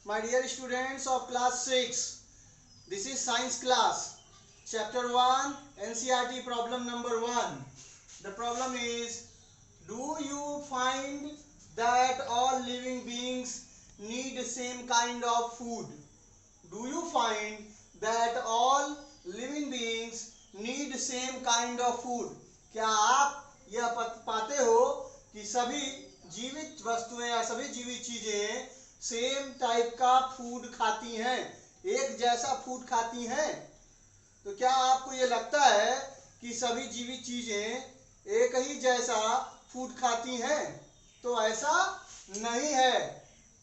My dear students of class 6, this is science class, chapter 1, NCERT problem number 1. The problem is, do you find that all living beings need same kind of food? Do you find that all living beings need same kind of food? क्या आप यह पाते हो कि सभी जीवित वस्तुएं या सभी जीवित चीजें सेम टाइप का फूड खाती हैं, एक जैसा फूड खाती हैं? तो क्या आपको ये लगता है कि सभी जीवित चीजें एक ही जैसा फूड खाती हैं? तो ऐसा नहीं है,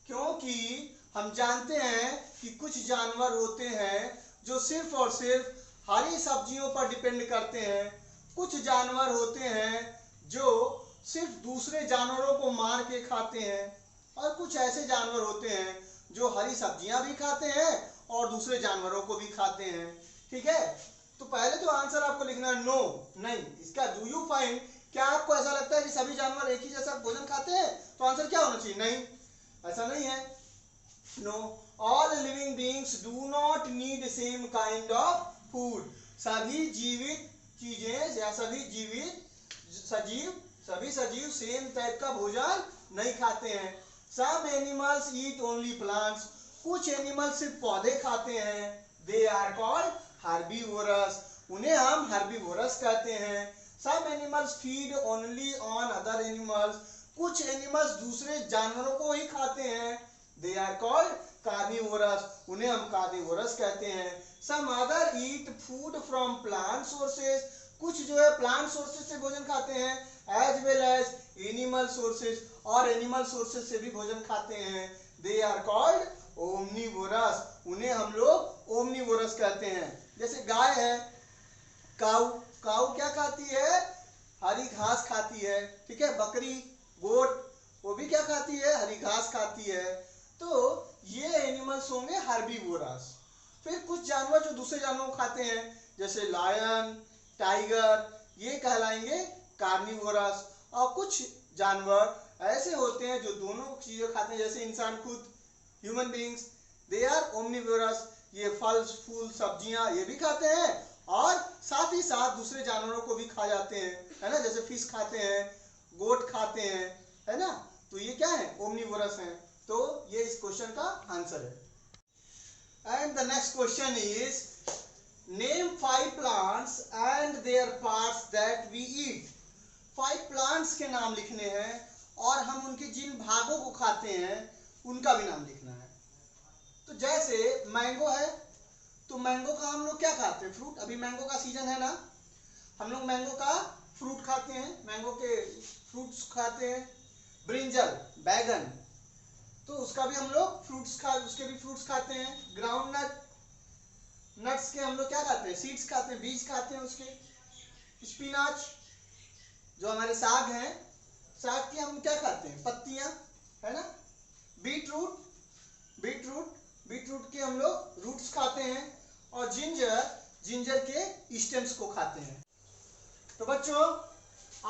क्योंकि हम जानते हैं कि कुछ जानवर होते हैं जो सिर्फ और सिर्फ हरी सब्जियों पर डिपेंड करते हैं, कुछ जानवर होते हैं जो सिर्फ दूसरे जानवरों को मार के खाते हैं, और कुछ ऐसे जानवर होते हैं जो हरी सब्जियां भी खाते हैं और दूसरे जानवरों को भी खाते हैं। ठीक है, तो पहले तो आंसर आपको लिखना है नो, नहीं। इसका डू यू फाइंड, क्या आपको ऐसा लगता है कि सभी जानवर एक ही जैसा भोजन खाते हैं? तो आंसर क्या होना चाहिए? नहीं, ऐसा नहीं है। No, all living beings do not need same kind of food. सभी जीवित चीजें या सभी सजीव सेम टाइप का भोजन नहीं खाते हैं। Some animals eat only plants, कुछ एनिमल सिर्फ पौधे खाते हैं। दे आर कॉल्ड हर्बीवोरस, उन्हें हम हर्बीवोरस कहते हैं। Some animals feed only on other animals, कुछ एनिमल्स दूसरे जानवरों को ही खाते हैं। दे आर कॉल्ड कार्निवोरस, उन्हें हम कार्निवोरस कहते हैं। Some other eat food from plant sources, कुछ जो है प्लांट सोर्सेज से भोजन खाते हैं, as well as animal sources, और एनिमल सोर्सेज से भी भोजन खाते हैं। दे आर कॉल्ड ओमनीवोरस, उन्हें हम लोग ओमनीवोरस कहते हैं। जैसे गाय है, काऊ, काऊ क्या खाती है? हरी घास खाती है। ठीक है, बकरी, गोट, वो भी क्या खाती है? हरी घास खाती है। तो ये एनिमल्स होंगे हर्बीवोरस। फिर कुछ जानवर जो दूसरे जानवरों को खाते हैं, जैसे लायन, टाइगर, ये कहलाएंगे कार्निवोरस। और कुछ जानवर ऐसे होते हैं जो दोनों चीजें खाते हैं, जैसे इंसान खुद, human beings, they are omnivorous. ये फल फूल सब्जियां ये भी खाते हैं और साथ ही साथ दूसरे जानवरों को भी खा जाते हैं, है ना। जैसे फिश खाते हैं, गोट खाते हैं, है ना। तो ये क्या है? ओमनिवोरस हैं। तो ये इस क्वेश्चन का आंसर है। And the next question is, name 5 plants and their parts that we eat. 5 plants के नाम लिखने हैं और हम उनके जिन भागों को खाते हैं उनका भी नाम लिखना है। तो जैसे मैंगो है, तो मैंगो का हम लोग क्या खाते हैं? फ्रूट। अभी मैंगो का सीजन है ना, हम लोग मैंगो का फ्रूट खाते हैं, मैंगो के फ्रूट्स खाते हैं। ब्रिंजल, बैगन, तो उसका भी हम लोग उसके भी फ्रूट्स खाते हैं। ग्राउंड नट, नट्स के हम लोग क्या खाते हैं? सीड्स खाते हैं, बीज खाते हैं उसके। स्पिनाच, जो हमारे साग हैं, साग की हम क्या खाते हैं? पत्तियां, है ना। बीटरूट, बीटरूट के हम लोग रूट्स खाते हैं। और जिंजर के स्टेम्स को खाते हैं। तो बच्चों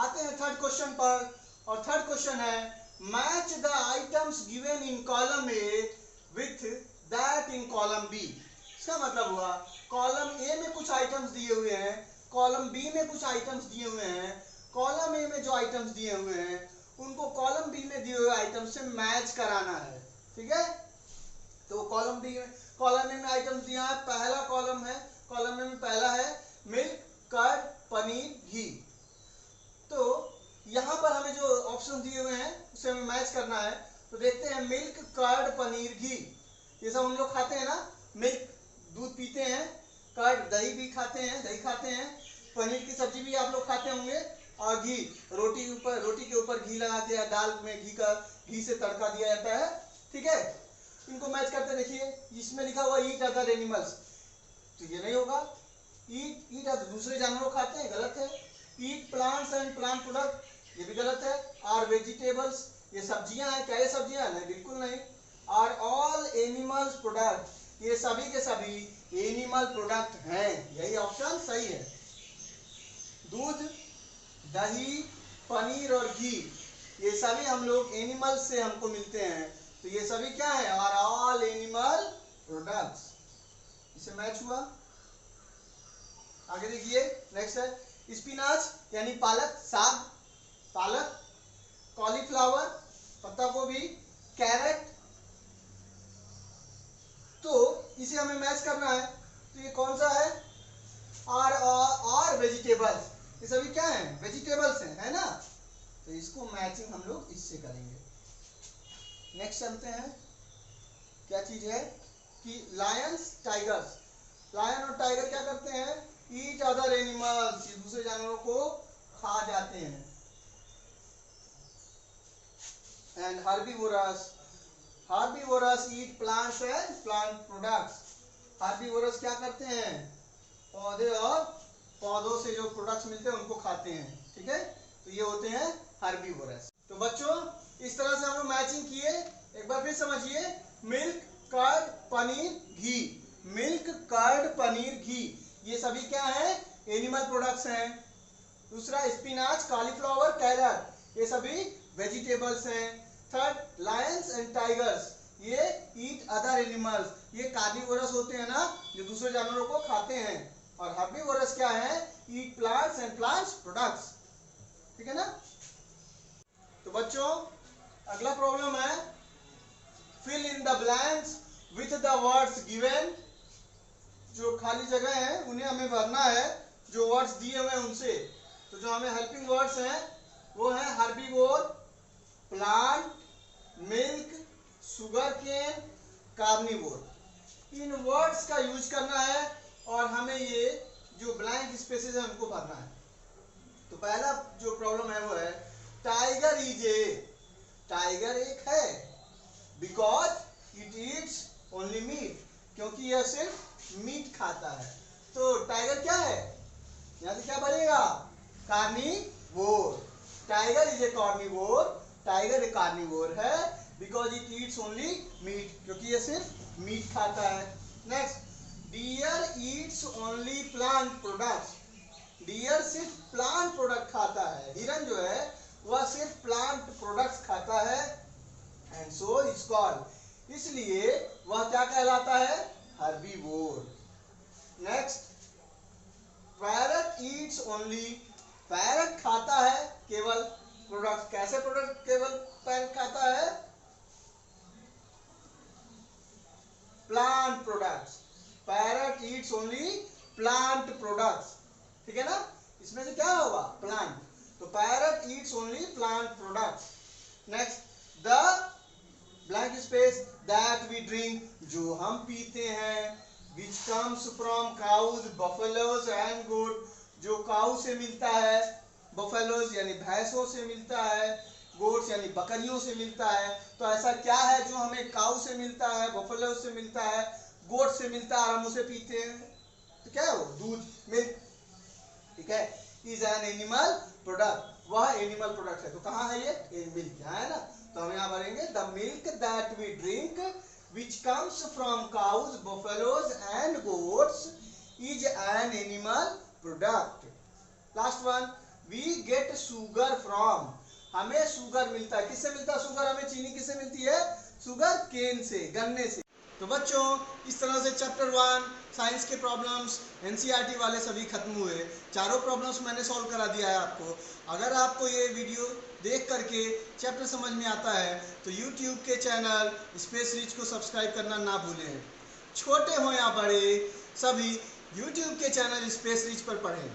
आते हैं थर्ड क्वेश्चन पर, और थर्ड क्वेश्चन है, match the items given in column A with that in column B. इसका मतलब हुआ, कॉलम ए में कुछ आइटम्स दिए हुए हैं, कॉलम बी में कुछ आइटम्स दिए हुए हैं। कॉलम ए में जो आइटम्स दिए हुए हैं उनको कॉलम बी में दिए हुए आइटम्स से मैच कराना है। ठीक है, तो कॉलम ए में आइटम्स दिया है। पहला कॉलम है, कॉलम ए में पहला है मिल्क, कर्ड, पनीर, घी। तो यहां पर हमें जो ऑप्शन दिए हुए हैं उसे हमें मैच करना है। तो देखते हैं, मिल्क, कर्ड, पनीर, घी, ये सब हम लोग खाते हैं ना। मिल्क दूध पीते हैं, कर्ड दही भी खाते हैं, दही खाते हैं, पनीर की सब्जी भी आप लोग खाते होंगे, और घी, रोटी के ऊपर घी लगा के या दाल में घी से तड़का दिया जाता है। ठीक है, इनको मैच करते देखिए। इसमें लिखा हुआ ईट अदर एनिमल्स, तो ये नहीं होगा। ईट अदर, दूसरे जानवरों खाते हैं, गलत है। Eat plants and plant product, ये भी गलत है। आर वेजिटेबल्स, ये सब्जियां हैं, क्या ये सब्जियां? नहीं, बिल्कुल नहीं। आर ऑल एनिमल्स प्रोडक्ट, ये सभी के सभी एनिमल प्रोडक्ट हैं, यही ऑप्शन सही है। दूध, दही, पनीर और घी, ये सभी हम लोग एनिमल से हमको मिलते हैं, तो ये सभी क्या है? Are all animal products. इसे मैच हुआ। आगे देखिए नेक्स्ट है स्पिनाच यानी पालक, साग, पालक, कॉलीफ्लावर पत्ता गोभी, कैरेट। तो इसे हमें मैच करना है। तो ये कौन सा है? आर वेजिटेबल्स, ये सभी क्या है? वेजिटेबल्स हैं, है ना। तो इसको मैचिंग हम लोग इससे करेंगे। नेक्स्ट चलते हैं। क्या चीज है कि लायंस, टाइगर्स। लायन और टाइगर क्या करते हैं? ईट अदर एनिमल्स, ये दूसरे जानवरों को खा जाते हैं। And herbivorous, herbivorous eat plants and plant products. Herbivorous क्या करते हैं? पौधे और पौधों से जो प्रोडक्ट्स मिलते हैं उनको खाते हैं, ठीक है। तो ये होते हैं हर्बीवोरस। तो बच्चों इस तरह से हम लोग मैचिंग किए। एक बार फिर समझिए, मिल्क, कर्ड, पनीर, घी। मिल्क, कर्ड, पनीर, घी, ये सभी क्या है? एनिमल प्रोडक्ट्स हैं। दूसरा स्पिनाच, कॉलीफ्लावर, कैरेट, ये सभी वेजिटेबल्स हैं। थर्ड लायंस एंड टाइगर्स, ये ईट अदर एनिमल्स, ये कार्निवोरस होते हैं ना, जो दूसरे जानवरों को खाते हैं। और हर्बीवोरस क्या है? Eat plants and plants products, ठीक है ना। तो बच्चों अगला प्रॉब्लम है fill in the blanks with the words given. जो खाली जगह है उन्हें हमें भरना है जो वर्ड्स दिए हुए हैं उनसे। तो जो हमें हेल्पिंग वर्ड्स हैं वो है herbivore, plant, milk, sugar cane, carnivore. इन वर्ड्स का यूज करना है और हमें ये जो ब्लैंक स्पेसेस है उनको भरना है। तो पहला जो प्रॉब्लम है वो है टाइगर इज ए। टाइगर एक है because it eats only meat, क्योंकि यह सिर्फ मीट खाता है। तो टाइगर क्या है? यहां से क्या बनेगा? Carnivore. Tiger is a carnivore, tiger एक कार्निवोर है because it eats only meat, क्योंकि यह सिर्फ मीट खाता है। Next, deer eats only plant products. Deer सिर्फ प्लांट प्रोडक्ट खाता है। हिरन जो है वह सिर्फ प्लांट प्रोडक्ट्स खाता है एंड सो इज कॉल्ड, इसलिए वह क्या कहलाता है? Herbivore. Next, parrot eats only. Parrot खाता है केवल प्रोडक्ट। कैसे प्रोडक्ट केवल पैरट खाता है? Plant products. Parrot eats only plant products, ठीक है ना। इसमें से क्या होगा? प्लांट। तो parrot eats only plant products. Next, the blank space that we drink, जो हम पीते हैं, which comes from cows, buffaloes and goat, जो काऊ से मिलता है, बफेलोज यानी भैंसों से मिलता है, गोट्स यानी बकरियों से मिलता है। तो ऐसा क्या है जो हमें काऊ से मिलता है, बफेलोज से मिलता है, गोट से मिलता है और हम उसे पीते हैं? तो क्या है वो? दूध, मिल्क, ठीक है। इज एन एनिमल प्रोडक्ट, वह एनिमल प्रोडक्ट है। तो कहाँ है ये? मिल्क, यहाँ है ना। तो हम यहाँ भरेंगे the milk that we drink which comes from cows, buffaloes and goats is an animal product. Last one, we get sugar from, हमें शुगर मिलता है। किससे मिलता है शुगर? हमें चीनी किससे मिलती है? शुगर केन से, गन्ने से। तो बच्चों इस तरह से चैप्टर 1 साइंस के प्रॉब्लम्स एनसीईआरटी वाले सभी खत्म हुए। चारों प्रॉब्लम्स मैंने सॉल्व करा दिया है आपको। अगर आपको ये वीडियो देख करके चैप्टर समझ में आता है तो यूट्यूब के चैनल स्पेस रिच को सब्सक्राइब करना ना भूलें। छोटे हो या बड़े सभी यूट्यूब के चैनल स्पेस रिच पर पढ़ें।